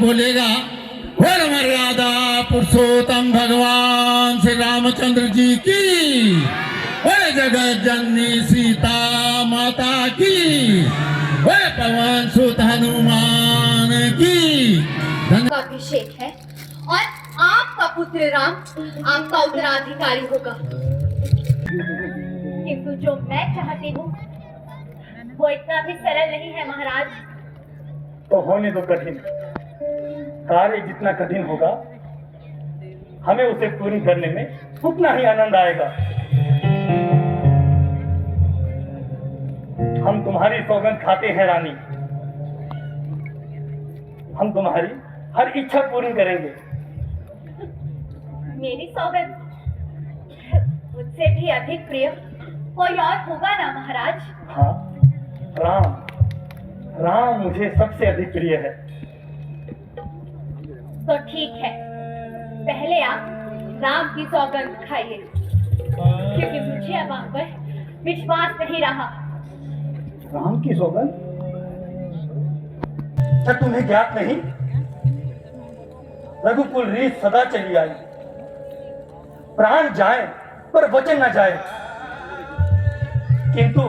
बोलेगा, और मर्यादा पुरुषोत्तम भगवान श्री रामचंद्र जी की, और जगत जननी सीता माता की, और पवन सुत हनुमान की। का अभिषेक है और आपका पुत्र राम आपका उत्तराधिकारी होगा। किंतु जो मैं चाहती हूँ वो इतना भी सरल नहीं है महाराज। तो होने दो कठिन। कार्य जितना कठिन होगा हमें उसे पूरी करने में उतना ही आनंद आएगा। हम तुम्हारी सौगंध खाते हैं रानी, हम तुम्हारी हर इच्छा पूरी करेंगे। मेरी सौगंध मुझसे भी अधिक प्रिय कोई और होगा ना महाराज? हाँ, राम राम मुझे सबसे अधिक प्रिय है। तो ठीक है, पहले आप राम की सौगंध खाइए, क्योंकि मुझे अब आप पर विश्वास नहीं रहा। राम की सौगंध? क्या तुम्हें ज्ञात नहीं? रघुकुल रीत सदा चली आई, प्राण जाए पर वचन न जाए। किंतु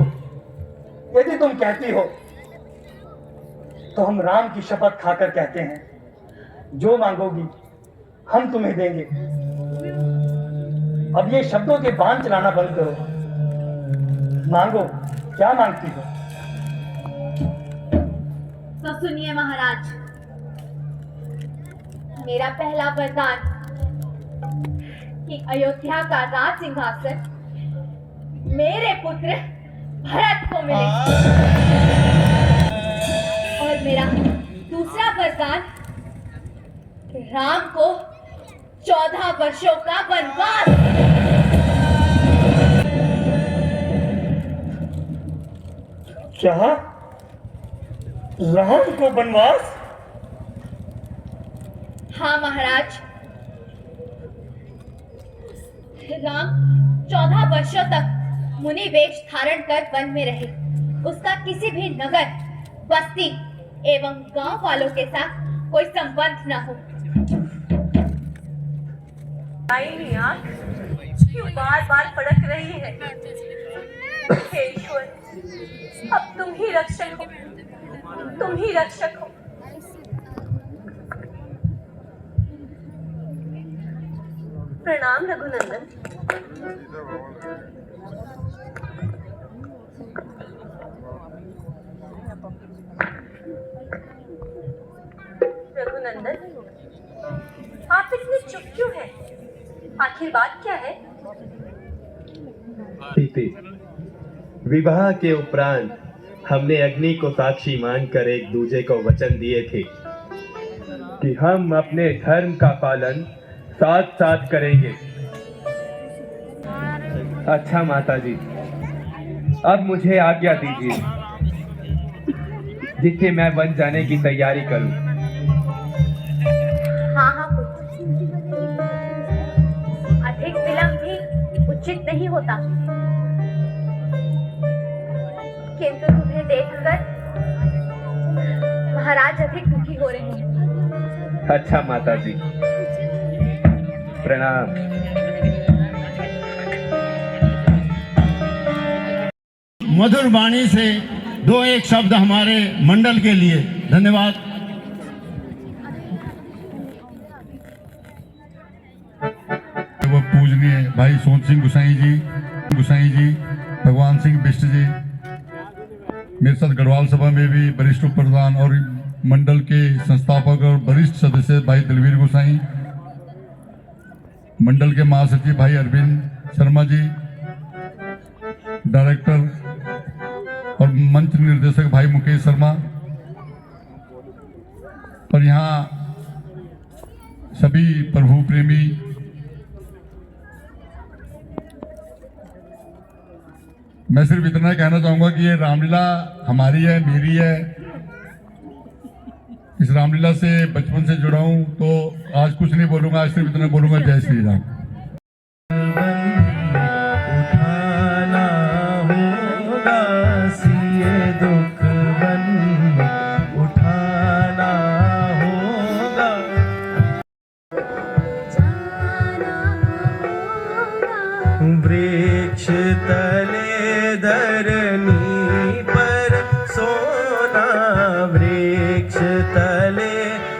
यदि तुम कहती हो तो हम राम की शपथ खाकर कहते हैं, जो मांगोगी हम तुम्हें देंगे। अब ये शब्दों के बाण चलाना बंद करो, मांगो, क्या मांगती हो? तो सुनिए महाराज, मेरा पहला वरदान कि अयोध्या का राज सिंहासन मेरे पुत्र भरत को मिले, और मेरा दूसरा वरदान राम को 14 वर्षों का वनवास। क्या? राम को वनवास? हाँ महाराज, राम 14 वर्षों तक मुनि वेश धारण कर वन में रहे। उसका किसी भी नगर, बस्ती एवं गांव वालों के साथ कोई संबंध न हो। क्यों बार बार फड़क रही है? हे ईश्वर, अब तुम ही रक्षक हो, तुम ही रक्षक हो। प्रणाम रघुनंदन। रघुनंदन, आप इतने चुप क्यों हैं? आखिर बात क्या है? प्रीति, विवाह के उपरांत हमने अग्नि को साक्षी मानकर एक दूसरे को वचन दिए थे कि हम अपने धर्म का पालन साथ साथ करेंगे। अच्छा माताजी, अब मुझे आज्ञा दीजिए, जिससे मैं वन जाने की तैयारी करूं। हाँ हाँ पुत्र, अधिक विलंब भी उचित नहीं होता। किंतु तुम्हें देखकर महाराज अधिक दुखी हो रहे हैं। अच्छा माताजी, प्रणाम। मधुर वाणी से दो एक शब्द हमारे मंडल के लिए। धन्यवाद। वो पूजनीय भाई सोन सिंह गुसाई जी, भगवान सिंह बिष्ट जी, मेरे साथ गढ़वाल सभा में भी वरिष्ठ प्रधान और मंडल के संस्थापक और वरिष्ठ सदस्य भाई दलवीर गोसाई, मंडल के महासचिव भाई अरविंद शर्मा जी, डायरेक्टर और मंच निर्देशक भाई मुकेश शर्मा, और यहाँ सभी प्रभु प्रेमी मैं सिर्फ इतना कहना चाहूंगा कि ये रामलीला हमारी है, मेरी है। इस रामलीला से बचपन से जुड़ा हूं, तो आज कुछ नहीं बोलूंगा, आज सिर्फ इतना बोलूंगा, जय श्री राम। उठाना होगा सिए दुख बन, उठाना होगा धरनी पर सोना वृक्ष तले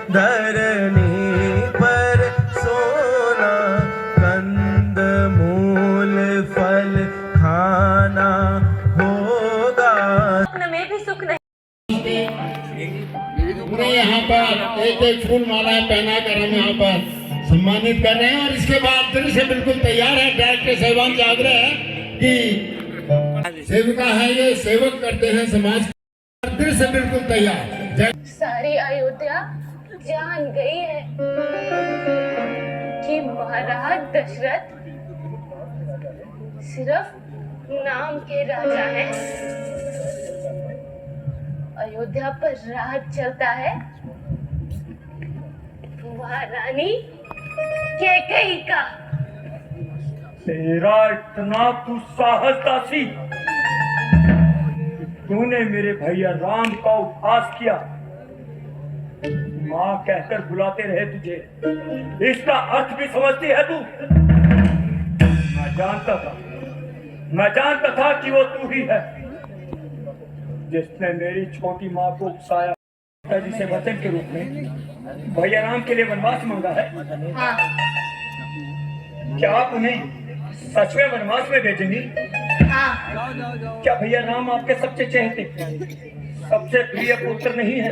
धरनी पर सोना कंद मूल फल खाना होगा। में भी सुख नहीं। उन्हें यहाँ पर एक एक फूल मालाएं पहना कर हम यहाँ पर सम्मानित कर रहे हैं और इसके बाद दिल से बिल्कुल तैयार है। डायरेक्टर साहिबान का आग्रह है कि सेविका है, ये सेवक करते हैं समाज का, दिल से बिल्कुल तैयार। सारी अयोध्या जान गई है कि महाराज दशरथ सिर्फ नाम के राजा हैं। अयोध्या पर राज चलता है महारानी कैकेयी का। तेरा इतना तू साहस दासी, तूने मेरे भैया राम का उपहास किया, माँ कहकर बुलाते रहे तुझे, इसका अर्थ भी समझती है तू? मैं जानता था कि वो तू ही है जिसने मेरी छोटी माँ को उकसाया, जिसे वचन के रूप में भैया राम के लिए वनवास मांगा है। हाँ, क्या आप उन्हें सच में वनवास में भेजेंगी? हाँ, क्या भैया राम आपके सबसे चहेते, सबसे प्रिय पुत्र नहीं है?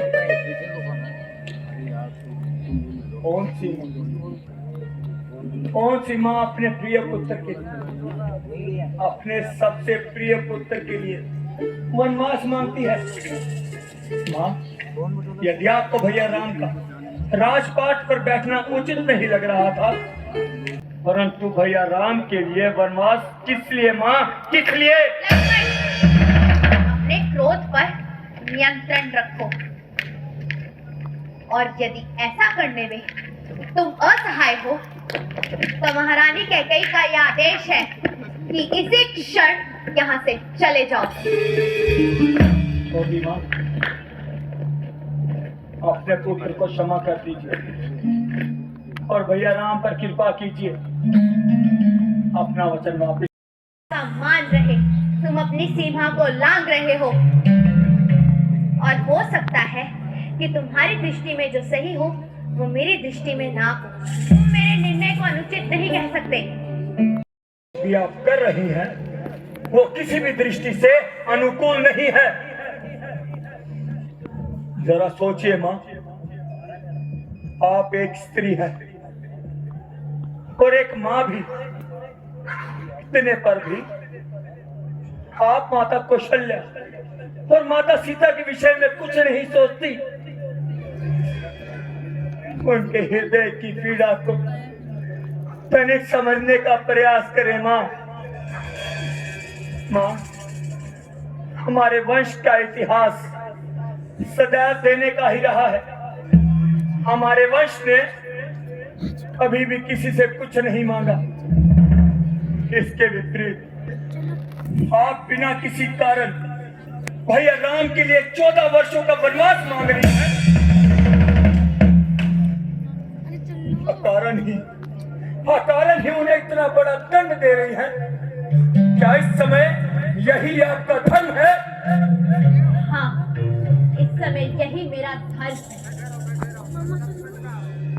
कौन सी माँ अपने प्रिय पुत्र के लिए, अपने सबसे प्रिय पुत्र के लिए वनवास मांगती है? माँ, यदि आपको भैया राम का राजपाट पर बैठना उचित नहीं लग रहा था, परंतु भैया राम के लिए वनवास किस लिए माँ, किस लिए? अपने क्रोध पर नियंत्रण रखो और यदि ऐसा करने में तुम असहाय हो तो महारानी कैकेयी का यह आदेश है कि इसी क्षण यहाँ से चले जाओ। छोटी माँ, अपने पुत्र को क्षमा कर दीजिए और भैया राम पर कृपा कीजिए, अपना वचन वापस। मान रहे तुम अपनी सीमा को लांघ रहे हो और हो सकता है कि तुम्हारी दृष्टि में जो सही हो वो मेरी दृष्टि में ना हो। तुम मेरे निर्णय को अनुचित नहीं कह सकते। भी आप कर रही हैं वो किसी भी दृष्टि से अनुकूल नहीं है। जरा सोचिए माँ, आप एक स्त्री हैं और एक माँ भी, इतने पर भी आप माता कौशल्या और माता सीता के विषय में कुछ नहीं सोचती। उनके हृदय की पीड़ा को तनिक समझने का प्रयास करें माँ। माँ, हमारे वंश का इतिहास सदैव देने का ही रहा है। हमारे वंश ने कभी भी किसी से कुछ नहीं मांगा। इसके विपरीत आप बिना किसी कारण भैया राम के लिए 14 वर्षों का वनवास मांग रही हैं। अकारण ही उन्हें इतना बड़ा दंड दे रही हैं। क्या इस समय यही आपका धर्म है? हाँ, इस समय यही मेरा धर्म है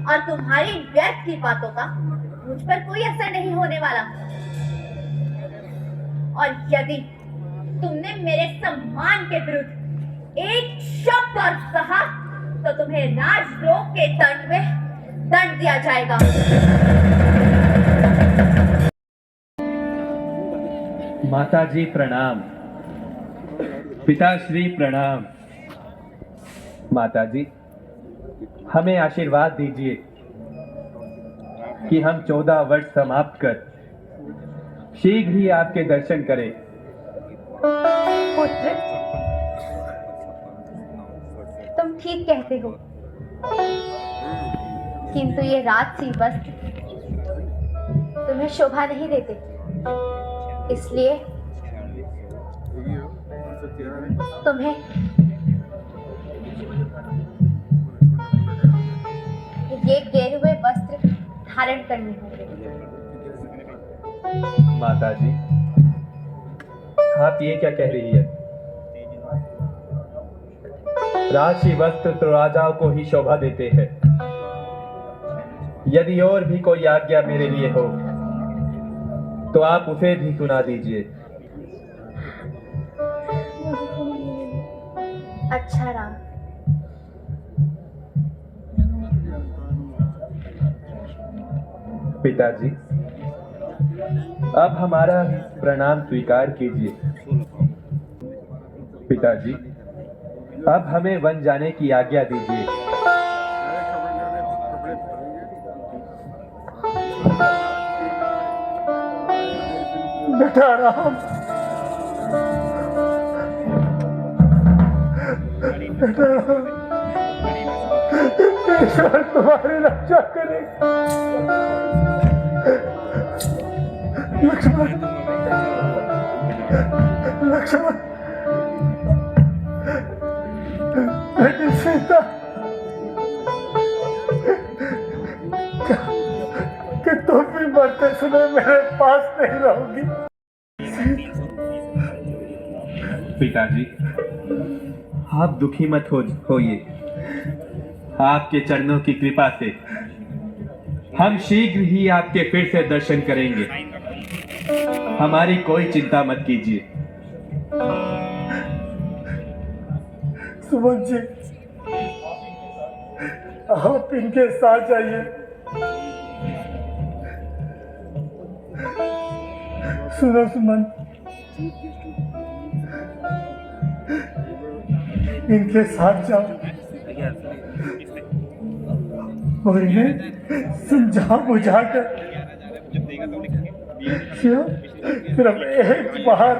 और तुम्हारी व्यर्थ की बातों का मुझ पर कोई असर नहीं होने वाला। और यदि तुमने मेरे सम्मान के विरुद्ध एक शब्द और कहा तो तुम्हें राजद्रोह के दंड में दंड दिया जाएगा। माताजी प्रणाम, पिताश्री प्रणाम। माताजी, हमें आशीर्वाद दीजिए कि हम 14 वर्ष समाप्त कर शीघ्र ही आपके दर्शन करें। पुत्र, तुम ठीक कहते हो, किंतु ये राजसी वस्त्र तुम्हें शोभा नहीं देते, इसलिए तुम्हें ये गेरुए वस्त्र धारण करने होंगे। माताजी, आप ये क्या कह रही है? राशि वस्त्र तो राजाओं को ही शोभा देते हैं। यदि और भी कोई आज्ञा मेरे लिए हो तो आप उसे भी सुना दीजिए। अच्छा राम। पिताजी, अब हमारा प्रणाम स्वीकार कीजिए। पिताजी, अब हमें वन जाने की आज्ञा दीजिए। बेटा राम, बेटा राम, ईश्वर तुम्हारी रक्षा करे। लक्ष्मण, लक्ष्मण, बेटी सीता, कि तुम भी मरते समय मेरे पास नहीं रहोगी। पिताजी, आप दुखी मत होइए। आपके चरणों की कृपा से हम शीघ्र ही आपके फिर से दर्शन करेंगे। हमारी कोई चिंता मत कीजिए। सुमन जी, आप इनके साथ जाइए। सुनो सुमन, इनके साथ जाओ और इन्हें समझा बुझाकर सिर्फ एक बार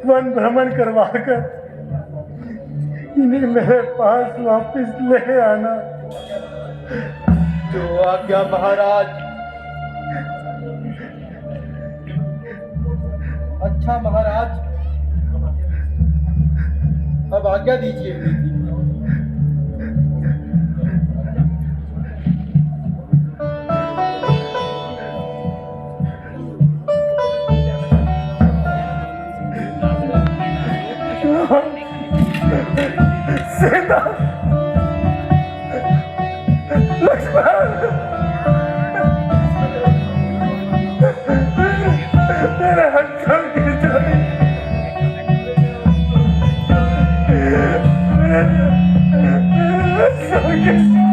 वन भ्रमण करवा कर इन्हें मेरे पास वापस ले आना। जो आज्ञा महाराज। अच्छा महाराज, अब आज्ञा दीजिए। सीता, लक्ष्मण, मेरे हथों की जोड़ी, मेरे हथों की